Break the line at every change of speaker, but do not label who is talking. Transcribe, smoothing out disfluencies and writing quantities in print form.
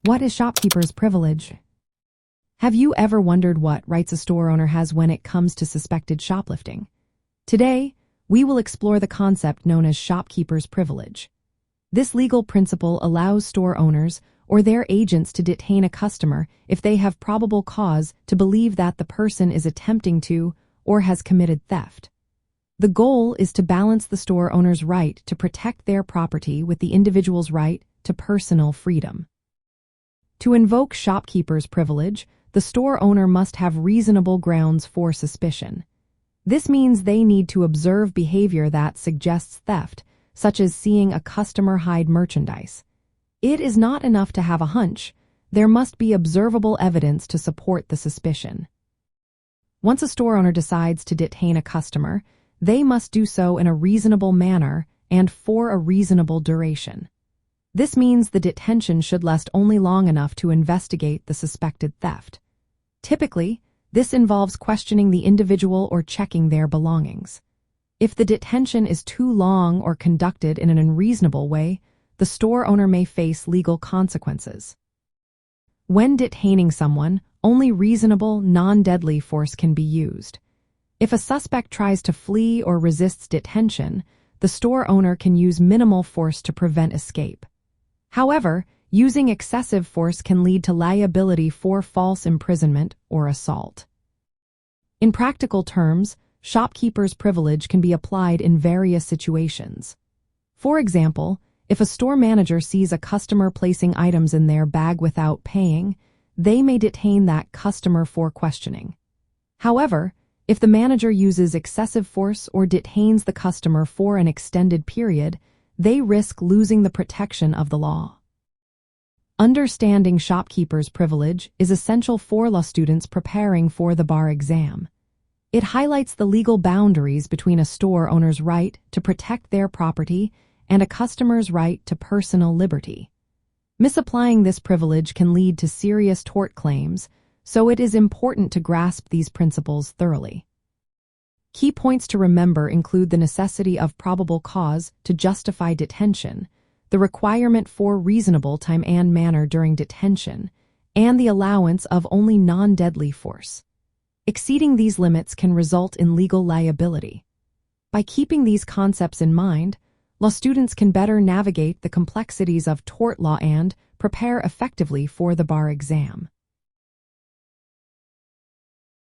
What is shopkeeper's privilege? Have you ever wondered what rights a store owner has when it comes to suspected shoplifting? Today, we will explore the concept known as shopkeeper's privilege. This legal principle allows store owners or their agents to detain a customer if they have probable cause to believe that the person is attempting to or has committed theft. The goal is to balance the store owner's right to protect their property with the individual's right to personal freedom. To invoke shopkeeper's privilege, the store owner must have reasonable grounds for suspicion. This means they need to observe behavior that suggests theft, such as seeing a customer hide merchandise. It is not enough to have a hunch. There must be observable evidence to support the suspicion. Once a store owner decides to detain a customer, they must do so in a reasonable manner and for a reasonable duration. This means the detention should last only long enough to investigate the suspected theft. Typically, this involves questioning the individual or checking their belongings. If the detention is too long or conducted in an unreasonable way, the store owner may face legal consequences. When detaining someone, only reasonable, non-deadly force can be used. If a suspect tries to flee or resists detention, the store owner can use minimal force to prevent escape. However, using excessive force can lead to liability for false imprisonment or assault. In practical terms, shopkeeper's privilege can be applied in various situations. For example, if a store manager sees a customer placing items in their bag without paying, they may detain that customer for questioning. However, if the manager uses excessive force or detains the customer for an extended period, they risk losing the protection of the law. Understanding shopkeeper's privilege is essential for law students preparing for the bar exam. It highlights the legal boundaries between a store owner's right to protect their property and a customer's right to personal liberty. Misapplying this privilege can lead to serious tort claims, so it is important to grasp these principles thoroughly. Key points to remember include the necessity of probable cause to justify detention, the requirement for reasonable time and manner during detention, and the allowance of only non-deadly force. Exceeding these limits can result in legal liability. By keeping these concepts in mind, law students can better navigate the complexities of tort law and prepare effectively for the bar exam.